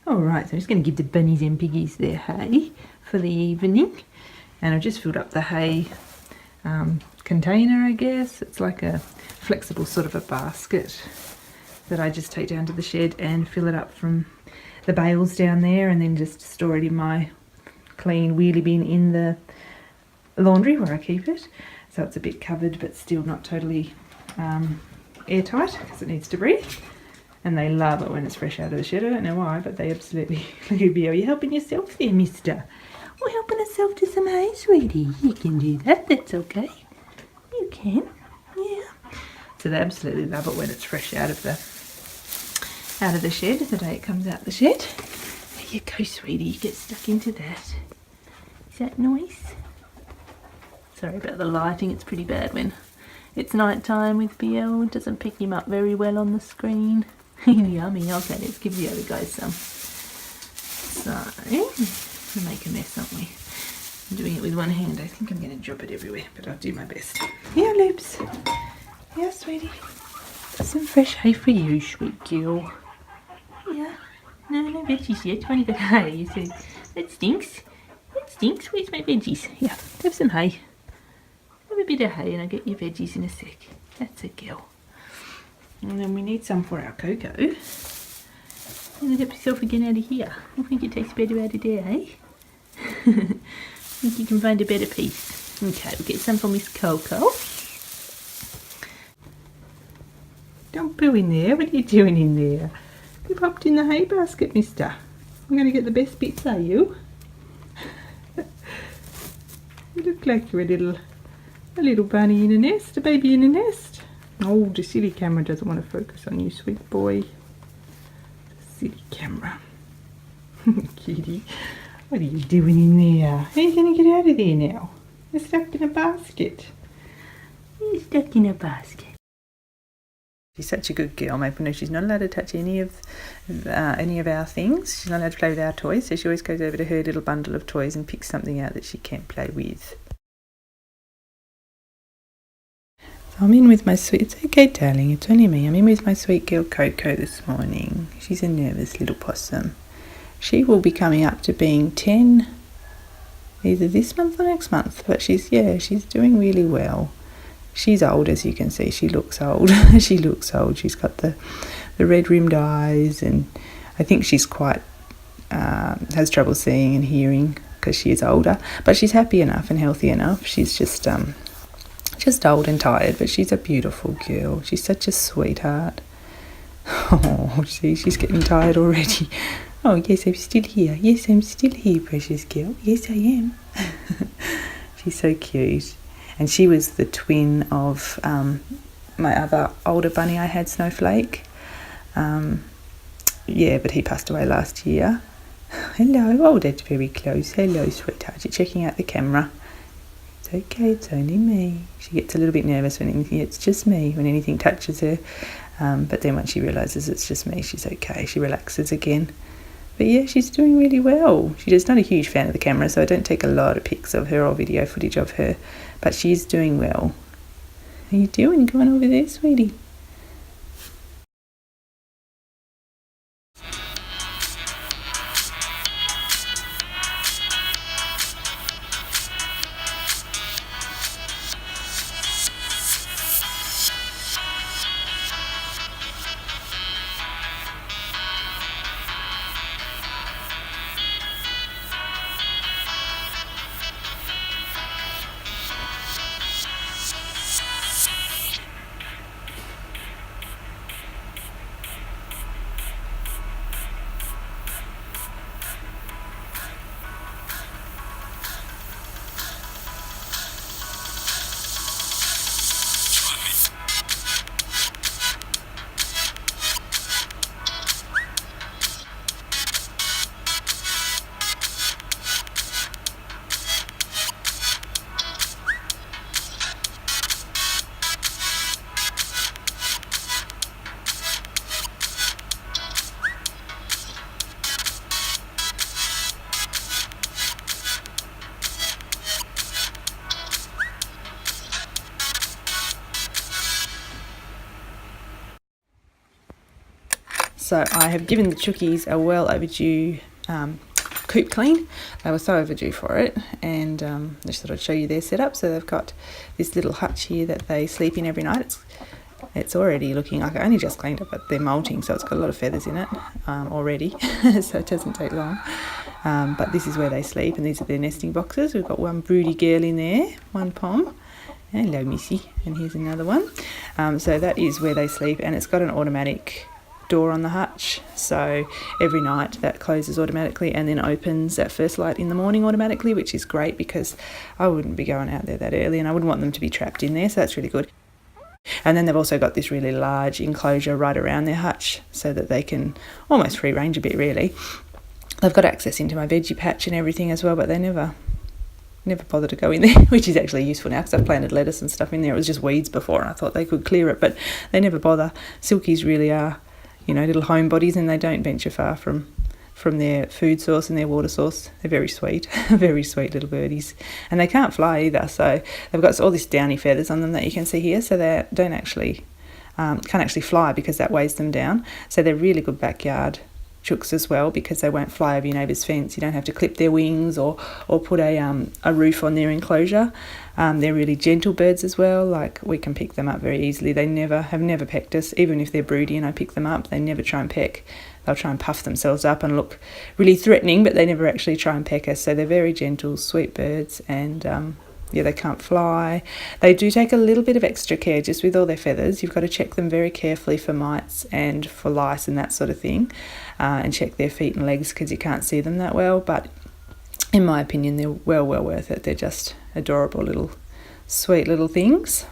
Alright, so I'm just going to give the bunnies and piggies their hay for the evening. And I've just filled up the hay container, I guess. It's like a flexible sort of a basket that I just take down to the shed and fill it up from the bales down there, and then just store it in my clean wheelie bin in the laundry where I keep it. So it's a bit covered but still not totally airtight because it needs to breathe. And they love it when it's fresh out of the shed. I don't know why, but they absolutely... Look at you, are you helping yourself there, mister? We're helping ourselves to some hay, sweetie. You can do that, that's okay. You can, yeah. So they absolutely love it when it's fresh out of the shed, the day it comes out the shed. There you go, sweetie, you get stuck into that. Is that nice? Sorry about the lighting, it's pretty bad when it's night time with BL. It doesn't pick him up very well on the screen. Yummy. Okay, let's give the other guys some. So, we'll make a mess, aren't we? I'm doing it with one hand. I think I'm going to drop it everywhere, but I'll do my best. Yeah, Loops. Yeah, sweetie. Some fresh hay for you, sweet girl. Yeah. No veggies yet. You've only got hay. You said, that stinks. That stinks. Where's my veggies? Yeah, have some hay. Have a bit of hay and I'll get your veggies in a sec. That's a girl. And then we need some for our Coco. And help yourself again out of here. I think it tastes better out of there, eh? Think you can find a better piece. Okay, we'll get some for Miss Coco. Don't poo in there. What are you doing in there? You popped in the hay basket, mister. We're going to get the best bits, are you? You look like you're a little bunny in a nest, a baby in a nest. Oh, the silly camera doesn't want to focus on you, sweet boy. Silly camera. Kitty, what are you doing in there? How are you going to get out of there now? You're stuck in a basket. You're stuck in a basket. She's such a good girl, even though she's not allowed to touch any of our things. She's not allowed to play with our toys, so she always goes over to her little bundle of toys and picks something out that she can't play with. I'm in with my sweet... It's okay, darling, it's only me. I'm in with my sweet girl Coco this morning. She's a nervous little possum. She will be coming up to being 10 either this month or next month. But she's doing really well. She's old, as you can see. She looks old. She looks old. She's got the red-rimmed eyes, and I think she's quite... has trouble seeing and hearing because she is older. But she's happy enough and healthy enough. She's just old and tired, but she's a beautiful girl. She's such a sweetheart. Oh, see, she's getting tired already. Oh, yes, I'm still here. Yes, I'm still here, precious girl. Yes, I am. She's so cute. And she was the twin of my other older bunny I had, Snowflake. Yeah, but he passed away last year. Hello. Oh, that's very close. Hello, sweetheart. You're checking out the camera. It's okay, it's only me. She gets a little bit nervous when it's just me, when anything touches her. But then once she realises it's just me, she's okay. She relaxes again. But yeah, she's doing really well. She's not a huge fan of the camera, so I don't take a lot of pics of her or video footage of her. But she's doing well. How you doing? Going over there, sweetie? So I have given the chookies a well overdue coop clean. They were so overdue for it, and I just thought I'd show you their setup. So they've got this little hutch here that they sleep in every night. It's already looking like I only just cleaned it, but they're molting, so it's got a lot of feathers in it already, so it doesn't take long. But this is where they sleep, and these are their nesting boxes. We've got one broody girl in there, one pom. Hello, Missy. And here's another one. So that is where they sleep, and it's got an automatic door on the hutch, so every night that closes automatically and then opens at first light in the morning automatically, which is great because I wouldn't be going out there that early and I wouldn't want them to be trapped in there, so that's really good. And then they've also got this really large enclosure right around their hutch so that they can almost free range a bit, really. They've got access into my veggie patch and everything as well, but they never bother to go in there, which is actually useful now because I've planted lettuce and stuff in there. It was just weeds before and I thought they could clear it, but they never bother. Silkies really are, you know, little homebodies, and they don't venture far from their food source and their water source. They're very sweet, very sweet little birdies. And they can't fly either, so they've got all this downy feathers on them that you can see here, so they don't actually, can't actually fly because that weighs them down. So they're really good backyard chooks as well because they won't fly over your neighbour's fence. You don't have to clip their wings or put a roof on their enclosure. They're really gentle birds as well. Like, we can pick them up very easily. They have never pecked us, even if they're broody and I pick them up. They never try and peck. They'll try and puff themselves up and look really threatening, but they never actually try and peck us. So they're very gentle, sweet birds, and yeah, they can't fly. They do take a little bit of extra care just with all their feathers. You've got to check them very carefully for mites and for lice and that sort of thing, and check their feet and legs because you can't see them that well. But in my opinion, they're well worth it. They're just adorable little, sweet little things.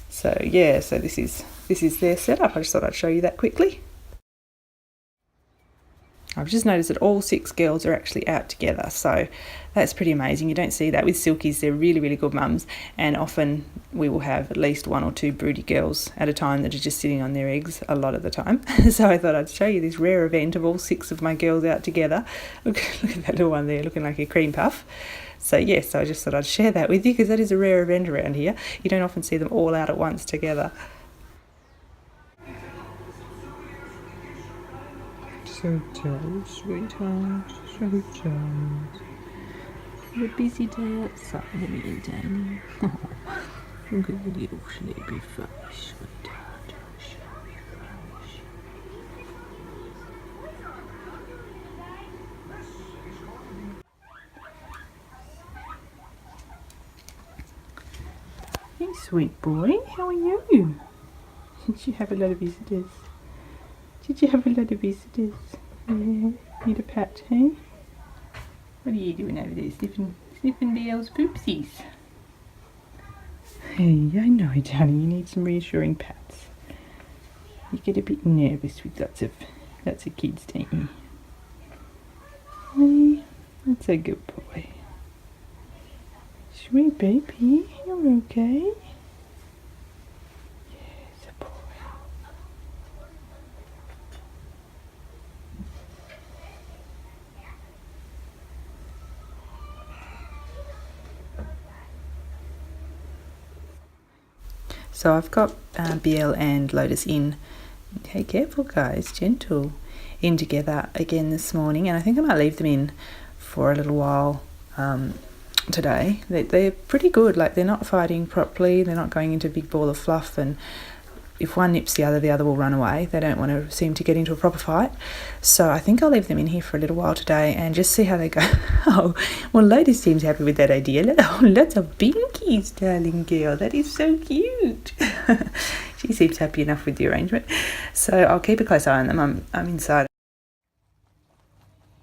So yeah, so this is their setup. I just thought I'd show you that quickly. I've just noticed that all 6 girls are actually out together, so that's pretty amazing. You don't see that with silkies. They're really good mums, and often we will have at least 1 or 2 broody girls at a time that are just sitting on their eggs a lot of the time. So I thought I'd show you this rare event of all 6 of my girls out together. Look at that little one there looking like a cream puff. So yes, I just thought I'd share that with you because that is a rare event around here. You don't often see them all out at once together. So tired, sweetheart, so tired. You're a busy day outside, haven't you, darling? Look at the little sleepy face, sweetheart. Sleepy face. Hey, sweet boy, how are you? Did you have a lot of visitors? Did you have a lot of visitors? Yeah. Need a pat, hey? What are you doing over there? Sniffing BL's poopsies. Hey, I know, darling. You need some reassuring pats. You get a bit nervous with lots of kids, don't you? Hey, that's a good boy. Sweet baby, you're okay. So I've got BL and Lotus in, hey, careful guys, gentle, in together again this morning, and I think I might leave them in for a little while today. They're pretty good, like they're not fighting properly, they're not going into a big ball of fluff, and if one nips the other will run away. They don't want to seem to get into a proper fight. So I think I'll leave them in here for a little while today and just see how they go. Oh, well, Lotus seems happy with that idea. Oh, lots of binkies, darling girl. That is so cute. She seems happy enough with the arrangement. So I'll keep a close eye on them. I'm inside.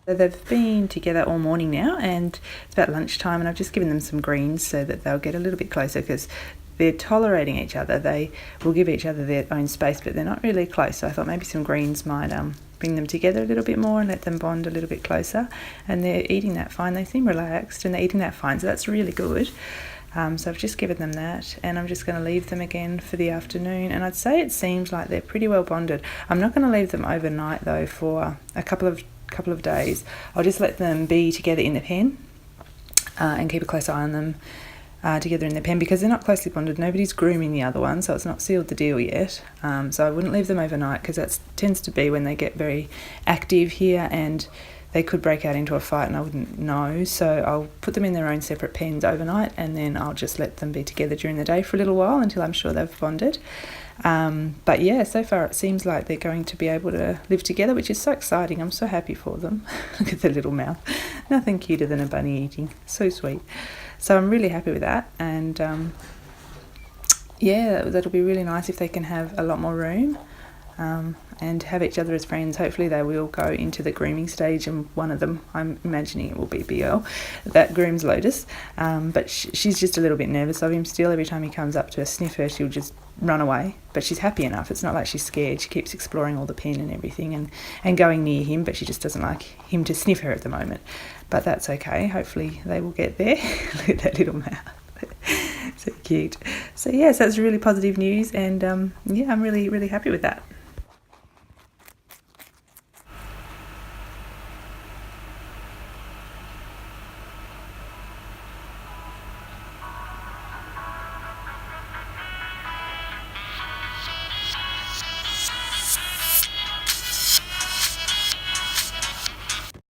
So they've been together all morning now, and it's about lunchtime, and I've just given them some greens so that they'll get a little bit closer because they're tolerating each other. They will give each other their own space, but they're not really close. So I thought maybe some greens might bring them together a little bit more and let them bond a little bit closer. And they're eating that fine. They seem relaxed and they're eating that fine, so that's really good. So I've just given them that, and I'm just going to leave them again for the afternoon. And I'd say it seems like they're pretty well bonded. I'm not going to leave them overnight though for a couple of days. I'll just let them be together in the pen and keep a close eye on them together in the pen because they're not closely bonded. Nobody's grooming the other one, so it's not sealed the deal yet. So I wouldn't leave them overnight because that tends to be when they get very active here and they could break out into a fight and I wouldn't know. So I'll put them in their own separate pens overnight and then I'll just let them be together during the day for a little while until I'm sure they've bonded. But yeah, so far it seems like they're going to be able to live together, which is so exciting. I'm so happy for them. Look at their little mouth. Nothing cuter than a bunny eating. So sweet. So I'm really happy with that. And yeah, that'll be really nice if they can have a lot more room. And have each other as friends. Hopefully they will go into the grooming stage, and one of them, I'm imagining it will be BL, that grooms Lotus, but she's just a little bit nervous of him still. Every time he comes up to her, sniff her, she'll just run away, but she's happy enough. It's not like she's scared. She keeps exploring all the pen and everything and going near him, but she just doesn't like him to sniff her at the moment, but that's okay. Hopefully they will get there. Look at that little mouth. So cute. So yes, that's really positive news, and yeah, I'm really happy with that.